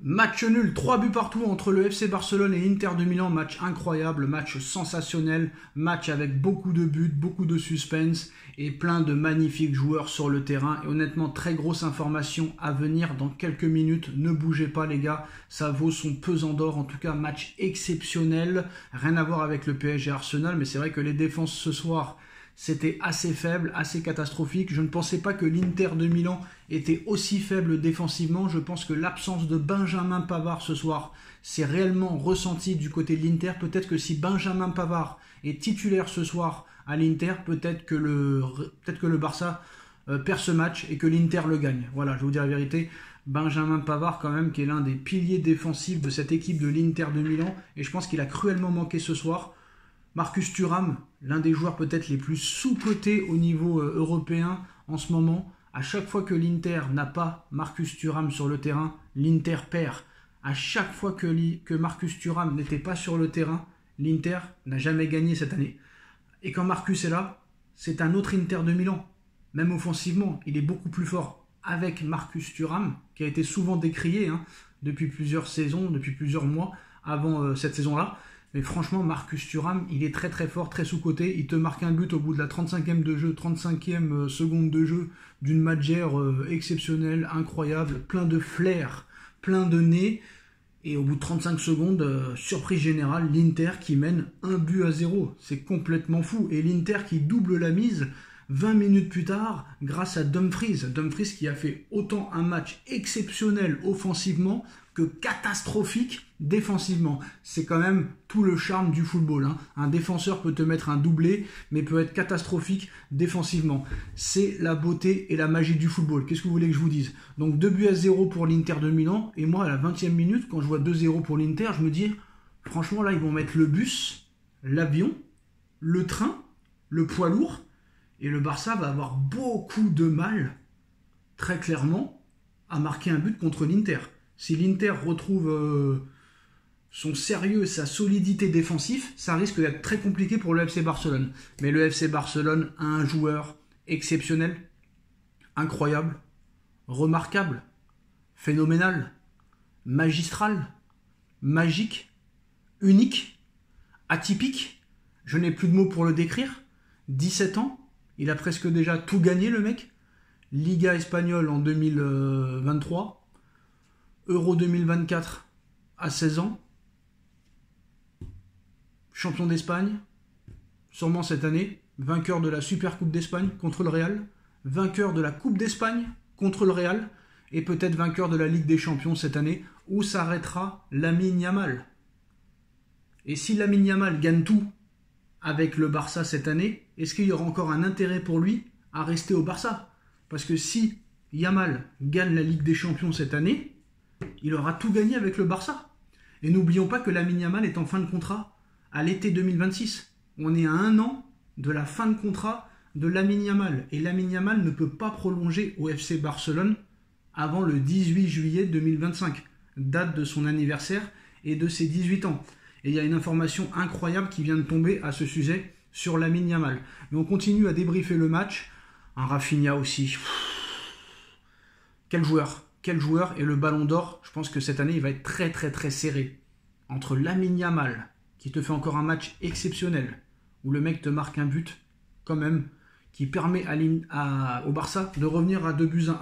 Match nul, 3 buts partout entre le FC Barcelone et l'Inter de Milan. Match incroyable, match sensationnel, match avec beaucoup de buts, beaucoup de suspense et plein de magnifiques joueurs sur le terrain. Et honnêtement, très grosse information à venir dans quelques minutes. Ne bougez pas les gars, ça vaut son pesant d'or. En tout cas, match exceptionnel. Rien à voir avec le PSG Arsenal, mais c'est vrai que les défenses ce soir, c'était assez faible, assez catastrophique. Je ne pensais pas que l'Inter de Milan était aussi faible défensivement. Je pense que l'absence de Benjamin Pavard ce soir s'est réellement ressentie du côté de l'Inter. Peut-être que si Benjamin Pavard est titulaire ce soir à l'Inter, peut-être que le Barça perd ce match et que l'Inter le gagne. Voilà, je vais vous dire la vérité. Benjamin Pavard quand même, qui est l'un des piliers défensifs de cette équipe de l'Inter de Milan. Et je pense qu'il a cruellement manqué ce soir. Marcus Thuram, l'un des joueurs peut-être les plus sous-cotés au niveau européen en ce moment. À chaque fois que l'Inter n'a pas Marcus Thuram sur le terrain, l'Inter perd. À chaque fois que Marcus Thuram n'était pas sur le terrain, l'Inter n'a jamais gagné cette année. Et quand Marcus est là, c'est un autre Inter de Milan. Même offensivement, il est beaucoup plus fort. Avec Marcus Thuram, qui a été souvent décrié depuis plusieurs saisons, depuis plusieurs mois avant cette saison-là. Mais franchement, Marcus Thuram, il est très très fort, très sous-coté. Il te marque un but au bout de la 35e de jeu, 35e seconde de jeu, d'une manière exceptionnelle, incroyable, plein de flair, plein de nez. Et au bout de 35 secondes, surprise générale, l'Inter qui mène 1-0. C'est complètement fou. Et l'Inter qui double la mise 20 minutes plus tard grâce à Dumfries. Dumfries qui a fait autant un match exceptionnel offensivement que catastrophique défensivement. C'est quand même tout le charme du football. Un défenseur peut te mettre un doublé, mais peut être catastrophique défensivement. C'est la beauté et la magie du football. Qu'est-ce que vous voulez que je vous dise? Donc 2-0 pour l'Inter de Milan, et moi à la 20e minute, quand je vois 2-0 pour l'Inter, je me dis, franchement là ils vont mettre le bus, l'avion, le train, le poids lourd, et le Barça va avoir beaucoup de mal, très clairement, à marquer un but contre l'Inter. Si l'Inter retrouve son sérieux et sa solidité défensive, ça risque d'être très compliqué pour le FC Barcelone. Mais le FC Barcelone a un joueur exceptionnel, incroyable, remarquable, phénoménal, magistral, magique, unique, atypique. Je n'ai plus de mots pour le décrire. 17 ans, il a presque déjà tout gagné le mec. Liga espagnole en 2023. Euro 2024 à 16 ans. Champion d'Espagne, sûrement cette année. Vainqueur de la Super Coupe d'Espagne contre le Real. Vainqueur de la Coupe d'Espagne contre le Real. Et peut-être vainqueur de la Ligue des Champions cette année. Où s'arrêtera Lamine Yamal? Et si Lamine Yamal gagne tout avec le Barça cette année, est-ce qu'il y aura encore un intérêt pour lui à rester au Barça? Parce que si Yamal gagne la Ligue des Champions cette année, il aura tout gagné avec le Barça. Et n'oublions pas que Lamine Yamal est en fin de contrat à l'été 2026. On est à 1 an de la fin de contrat de Lamine Yamal. Et Lamine Yamal ne peut pas prolonger au FC Barcelone avant le 18 juillet 2025, date de son anniversaire et de ses 18 ans. Et il y a une information incroyable qui vient de tomber à ce sujet sur Lamine Yamal. Mais on continue à débriefer le match. Un Rafinha aussi. Quel joueur! Quel joueur! Et le Ballon d'Or, je pense que cette année, il va être très très très serré. Entre Lamine Yamal, qui te fait encore un match exceptionnel, où le mec te marque un but, quand même, qui permet au Barça de revenir à 2-1.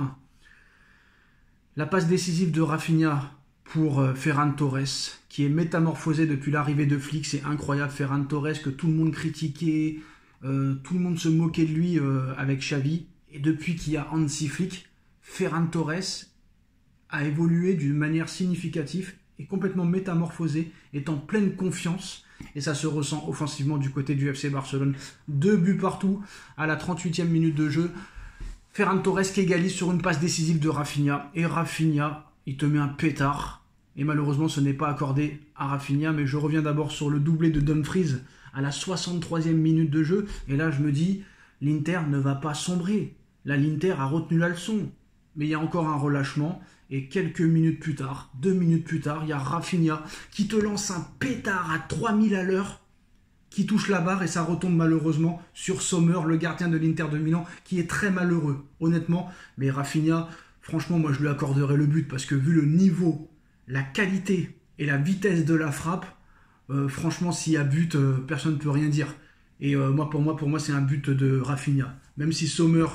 La passe décisive de Rafinha pour Ferran Torres, qui est métamorphosé depuis l'arrivée de Flick. C'est incroyable, Ferran Torres, que tout le monde critiquait, tout le monde se moquait de lui avec Xavi. Et depuis qu'il y a Hansi Flick, Ferran Torres a évolué d'une manière significative et complètement métamorphosé, est en pleine confiance, et ça se ressent offensivement du côté du FC Barcelone. 2 buts partout à la 38e minute de jeu. Ferran Torres qui égalise sur une passe décisive de Rafinha, et Rafinha, il te met un pétard, et malheureusement ce n'est pas accordé à Rafinha. Mais je reviens d'abord sur le doublé de Dumfries à la 63e minute de jeu, et là je me dis, l'Inter ne va pas sombrer. Là l'Inter a retenu la leçon. Mais il y a encore un relâchement, et quelques minutes plus tard, 2 minutes plus tard, il y a Rafinha qui te lance un pétard à 3000 à l'heure, qui touche la barre, et ça retombe malheureusement sur Sommer, le gardien de l'Inter de Milan, qui est très malheureux, honnêtement. Mais Rafinha, franchement, moi je lui accorderais le but, parce que vu le niveau la qualité et la vitesse de la frappe, franchement, s'il y a but, personne ne peut rien dire. Et pour moi, c'est un but de Rafinha. Même si Sommer,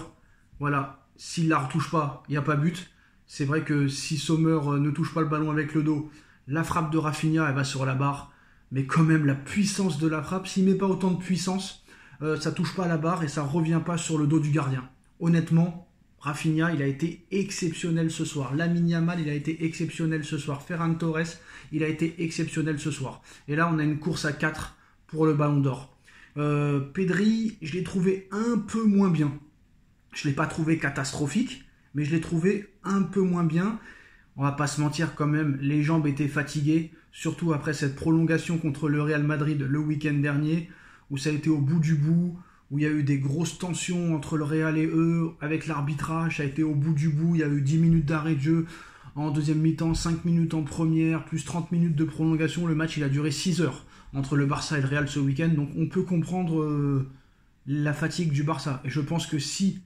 voilà, s'il la retouche pas, il n'y a pas but. C'est vrai que si Sommer ne touche pas le ballon avec le dos, la frappe de Rafinha, elle va sur la barre. Mais quand même, la puissance de la frappe, s'il met pas autant de puissance, ça touche pas à la barre et ça revient pas sur le dos du gardien. Honnêtement, Rafinha, il a été exceptionnel ce soir. Lamine Yamal, il a été exceptionnel ce soir. Ferran Torres, il a été exceptionnel ce soir. Et là, on a une course à 4 pour le Ballon d'Or. Pedri, je l'ai trouvé un peu moins bien. Je ne l'ai pas trouvé catastrophique, mais je l'ai trouvé un peu moins bien. On va pas se mentir quand même, les jambes étaient fatiguées, surtout après cette prolongation contre le Real Madrid le week-end dernier, où ça a été au bout du bout, où il y a eu des grosses tensions entre le Real et eux, avec l'arbitrage, ça a été au bout du bout, il y a eu 10 minutes d'arrêt de jeu en deuxième mi-temps, 5 minutes en première, plus 30 minutes de prolongation, le match il a duré 6 heures entre le Barça et le Real ce week-end, donc on peut comprendre la fatigue du Barça, et je pense que si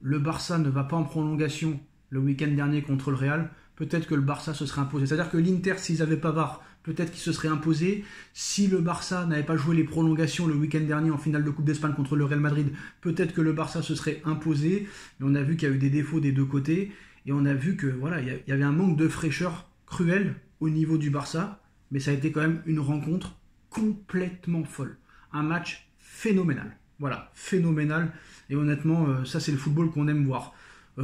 le Barça ne va pas en prolongation le week-end dernier contre le Real, peut-être que le Barça se serait imposé. C'est-à-dire que l'Inter, s'ils avaient Pavard, peut-être qu'il se serait imposé. Si le Barça n'avait pas joué les prolongations le week-end dernier en finale de Coupe d'Espagne contre le Real Madrid, peut-être que le Barça se serait imposé. Mais on a vu qu'il y a eu des défauts des deux côtés. Et on a vu que voilà, il y avait un manque de fraîcheur cruel au niveau du Barça. Mais ça a été quand même une rencontre complètement folle. Un match phénoménal. Voilà, phénoménal. Et honnêtement, ça c'est le football qu'on aime voir.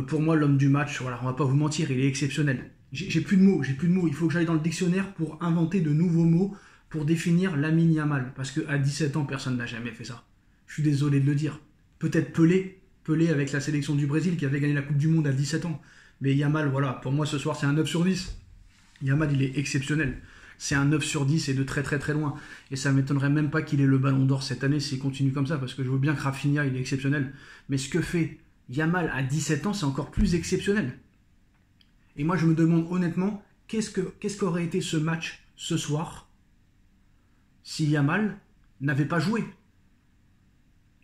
Pour moi, l'homme du match, voilà, on va pas vous mentir, il est exceptionnel. J'ai plus de mots. Il faut que j'aille dans le dictionnaire pour inventer de nouveaux mots pour définir Lamine Yamal. Parce qu'à 17 ans, personne n'a jamais fait ça. Je suis désolé de le dire. Peut-être Pelé avec la sélection du Brésil qui avait gagné la Coupe du Monde à 17 ans. Mais Yamal, voilà, pour moi ce soir, c'est un 9 sur 10. Yamal, il est exceptionnel. C'est un 9 sur 10 et de très très très loin. Et ça ne m'étonnerait même pas qu'il ait le Ballon d'Or cette année s'il continue comme ça. Parce que je veux bien que Rafinha, il est exceptionnel. Mais ce que fait Yamal à 17 ans, c'est encore plus exceptionnel. Et moi, je me demande honnêtement, qu'est-ce qu'aurait été ce match ce soir si Yamal n'avait pas joué.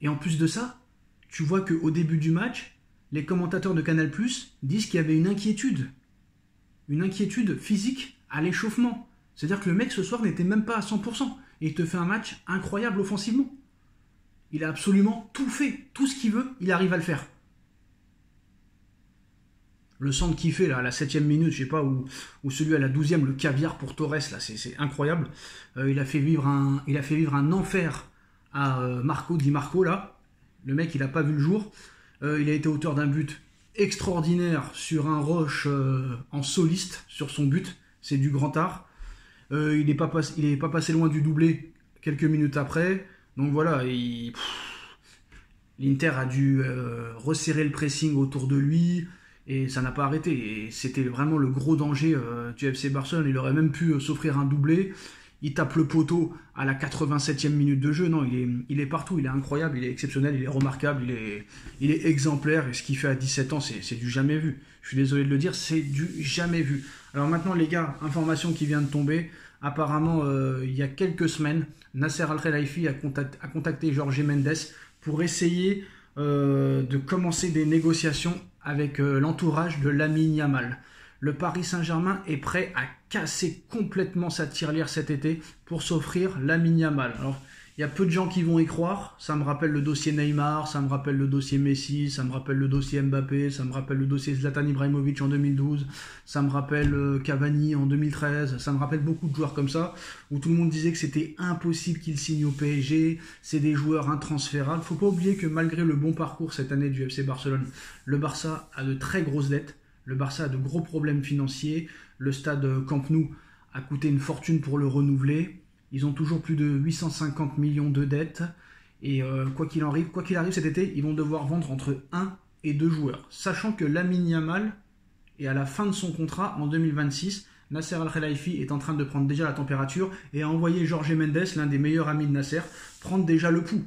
Et en plus de ça, tu vois qu'au début du match, les commentateurs de Canal+ disent qu'il y avait une inquiétude physique à l'échauffement. C'est-à-dire que le mec ce soir n'était même pas à 100%. Et il te fait un match incroyable offensivement. Il a absolument tout fait. Tout ce qu'il veut, il arrive à le faire. Le centre qu'il fait là, à la 7ème minute, je sais pas, ou celui à la 12ème, le caviar pour Torres, là, c'est incroyable. Il a fait vivre un enfer à Marco Di Marco, là. Le mec, il n'a pas vu le jour. Il a été auteur d'un but extraordinaire sur un rush en soliste, sur son but. C'est du grand art. Il n'est pas passé loin du doublé quelques minutes après. Donc voilà, l'Inter a dû resserrer le pressing autour de lui. Et ça n'a pas arrêté. Et c'était vraiment le gros danger du FC Barcelone. Il aurait même pu s'offrir un doublé. Il tape le poteau à la 87e minute de jeu. Non, il est partout. Il est incroyable, il est exceptionnel, il est remarquable, il est exemplaire. Et ce qu'il fait à 17 ans, c'est du jamais vu. Je suis désolé de le dire, c'est du jamais vu. Alors maintenant, les gars, information qui vient de tomber. Apparemment, il y a quelques semaines, Nasser Al-Khelaifi a contacté Jorge Mendes pour essayer de commencer des négociations avec l'entourage de Lamine Yamal. Le Paris Saint-Germain est prêt à casser complètement sa tirelire cet été pour s'offrir Lamine Yamal. Alors, il y a peu de gens qui vont y croire. Ça me rappelle le dossier Neymar, ça me rappelle le dossier Messi, ça me rappelle le dossier Mbappé, ça me rappelle le dossier Zlatan Ibrahimovic en 2012, ça me rappelle Cavani en 2013, ça me rappelle beaucoup de joueurs comme ça, où tout le monde disait que c'était impossible qu'ils signent au PSG, c'est des joueurs intransférables. Faut pas oublier que malgré le bon parcours cette année du FC Barcelone, le Barça a de très grosses dettes, le Barça a de gros problèmes financiers, le stade Camp Nou a coûté une fortune pour le renouveler. Ils ont toujours plus de 850 millions de dettes. Et quoi qu'il arrive cet été, ils vont devoir vendre entre 1 et 2 joueurs. Sachant que Lamine Yamal est à la fin de son contrat en 2026. Nasser Al-Khelaifi est en train de prendre déjà la température et a envoyé Jorge Mendes, l'un des meilleurs amis de Nasser, prendre déjà le pouls.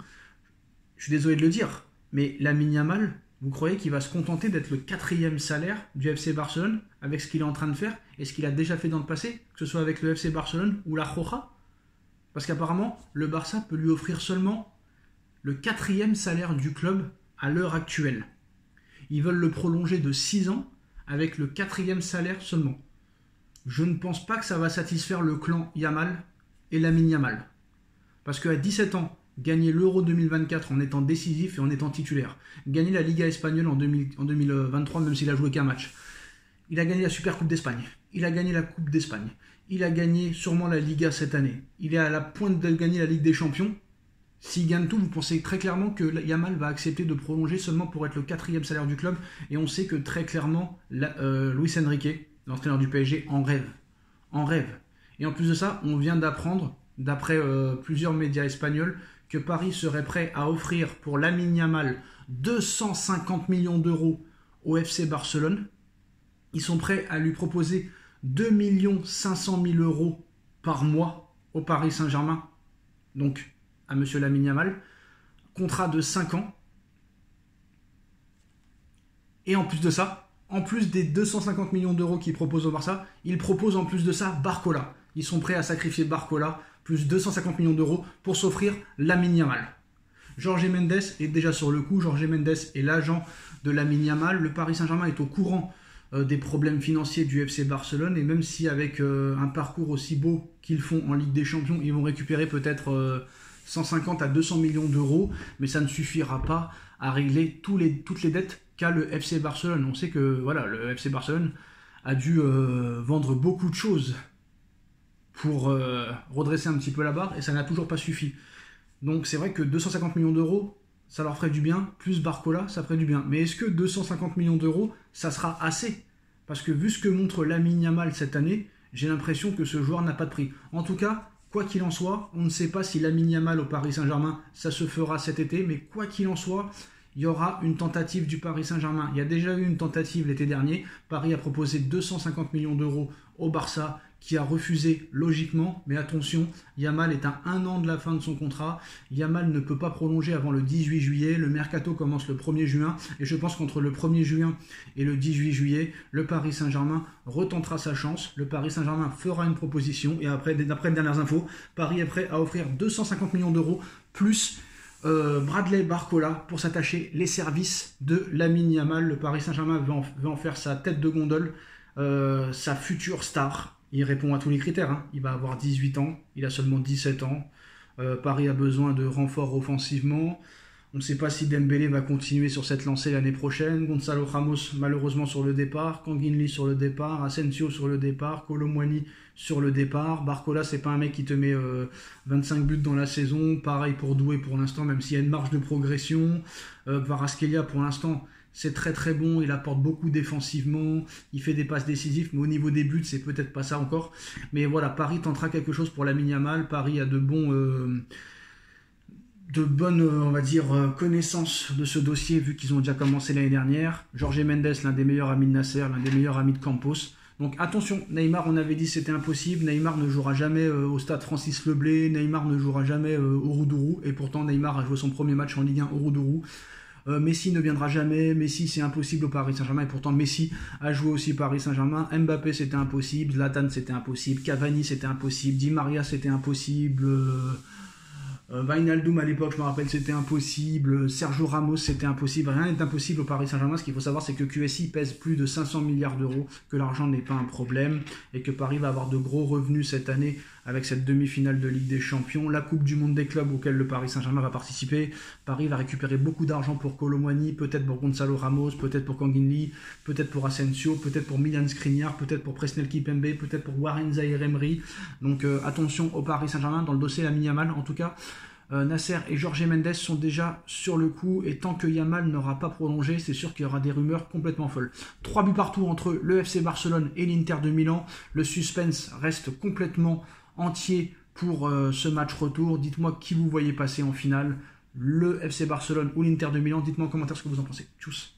Je suis désolé de le dire, mais Lamine Yamal, vous croyez qu'il va se contenter d'être le 4e salaire du FC Barcelone avec ce qu'il est en train de faire et ce qu'il a déjà fait dans le passé, que ce soit avec le FC Barcelone ou la Roja? Parce qu'apparemment, le Barça peut lui offrir seulement le 4e salaire du club à l'heure actuelle. Ils veulent le prolonger de 6 ans avec le 4e salaire seulement. je ne pense pas que ça va satisfaire le clan Yamal et Lamine Yamal. Parce qu'à 17 ans, gagner l'Euro 2024 en étant décisif et en étant titulaire, gagner la Liga espagnole en 2023 même s'il a joué qu'un match, il a gagné la Super Coupe d'Espagne, il a gagné la Coupe d'Espagne, il a gagné sûrement la Liga cette année, il est à la pointe de gagner la Ligue des Champions. S'il gagne tout, vous pensez très clairement que Yamal va accepter de prolonger seulement pour être le 4e salaire du club, et on sait que très clairement Luis Enrique, l'entraîneur du PSG, en rêve. Et en plus de ça, on vient d'apprendre, d'après plusieurs médias espagnols, que Paris serait prêt à offrir pour Lamine Yamal 250 millions d'euros au FC Barcelone. Ils sont prêts à lui proposer 2 500 000 euros par mois au Paris Saint-Germain. Donc, à monsieur Lamine Yamal. Contrat de 5 ans. Et en plus de ça, en plus des 250 millions d'euros qu'il propose au Barça, il propose en plus de ça Barcola. Ils sont prêts à sacrifier Barcola, plus 250 millions d'euros, pour s'offrir Lamine Yamal. Jorge Mendes est déjà sur le coup. Jorge Mendes est l'agent de Lamine Yamal. Le Paris Saint-Germain est au courant des problèmes financiers du FC Barcelone. Et même si avec un parcours aussi beau qu'ils font en Ligue des Champions, ils vont récupérer peut-être 150 à 200 millions d'euros, mais ça ne suffira pas à régler toutes les dettes qu'a le FC Barcelone. On sait que voilà, le FC Barcelone a dû vendre beaucoup de choses pour redresser un petit peu la barre, et ça n'a toujours pas suffi. Donc c'est vrai que 250 millions d'euros, ça leur ferait du bien, plus Barcola, ça ferait du bien. Mais est-ce que 250 millions d'euros, ça sera assez? Parce que vu ce que montre Lamine Yamal cette année, j'ai l'impression que ce joueur n'a pas de prix. En tout cas, quoi qu'il en soit, on ne sait pas si Lamine Yamal au Paris Saint-Germain, ça se fera cet été, mais quoi qu'il en soit, il y aura une tentative du Paris Saint-Germain. Il y a déjà eu une tentative l'été dernier. Paris a proposé 250 millions d'euros au Barça, qui a refusé logiquement. Mais attention, Yamal est à 1 an de la fin de son contrat. Yamal ne peut pas prolonger avant le 18 juillet. Le mercato commence le 1er juin. Et je pense qu'entre le 1er juin et le 18 juillet, le Paris Saint-Germain retentera sa chance. Le Paris Saint-Germain fera une proposition. Et après, d'après les dernières infos, Paris est prêt à offrir 250 millions d'euros plus Bradley Barcola pour s'attacher les services de Lamine Yamal. Le Paris Saint-Germain veut en faire sa tête de gondole, sa future star. Il répond à tous les critères, hein. Il va avoir 18 ans, il a seulement 17 ans. Paris a besoin de renforts offensivement. On ne sait pas si Dembélé va continuer sur cette lancée l'année prochaine. Gonzalo Ramos malheureusement sur le départ. Kanginli sur le départ. Asensio sur le départ. Kolo Muani sur le départ. Barcola, c'est pas un mec qui te met 25 buts dans la saison. Pareil pour Doué pour l'instant, même s'il y a une marge de progression. Kvaratskhelia pour l'instant, c'est très très bon, il apporte beaucoup défensivement, il fait des passes décisives, mais au niveau des buts, c'est peut-être pas ça encore. Mais voilà, Paris tentera quelque chose pour Lamine Yamal. Paris a de bonnes, on va dire, connaissances de ce dossier, vu qu'ils ont déjà commencé l'année dernière. Jorge Mendes, l'un des meilleurs amis de Nasser, l'un des meilleurs amis de Campos. Donc attention, Neymar, on avait dit que c'était impossible. Neymar ne jouera jamais au stade Francis Leblé, Neymar ne jouera jamais au Roudourou, et pourtant Neymar a joué son premier match en Ligue 1 au Roudourou. Messi ne viendra jamais, Messi c'est impossible au Paris Saint-Germain, et pourtant Messi a joué aussi Paris Saint-Germain. Mbappé c'était impossible, Zlatan c'était impossible, Cavani c'était impossible, Di Maria c'était impossible, Wijnaldum à l'époque, je me rappelle, c'était impossible, Sergio Ramos c'était impossible, rien n'est impossible au Paris Saint-Germain. Ce qu'il faut savoir, c'est que QSI pèse plus de 500 milliards d'euros, que l'argent n'est pas un problème, et que Paris va avoir de gros revenus cette année avec cette demi-finale de Ligue des Champions, la Coupe du Monde des clubs auquel le Paris Saint-Germain va participer. Paris va récupérer beaucoup d'argent pour Kolo Muani, peut-être pour Gonzalo Ramos, peut-être pour Kanginli, peut-être pour Asensio, peut-être pour Milan Skriniar, peut-être pour Presnel Kimpembe, peut-être pour Warren Zaïre-Emery. Donc attention au Paris Saint-Germain, dans le dossier Lamine Yamal en tout cas. Nasser et Jorge Mendes sont déjà sur le coup, et tant que Yamal n'aura pas prolongé, c'est sûr qu'il y aura des rumeurs complètement folles. 3 buts partout entre le FC Barcelone et l'Inter de Milan. Le suspense reste complètement entier pour ce match retour. Dites-moi qui vous voyez passer en finale, le FC Barcelone ou l'Inter de Milan. Dites-moi en commentaire ce que vous en pensez. Tchuss.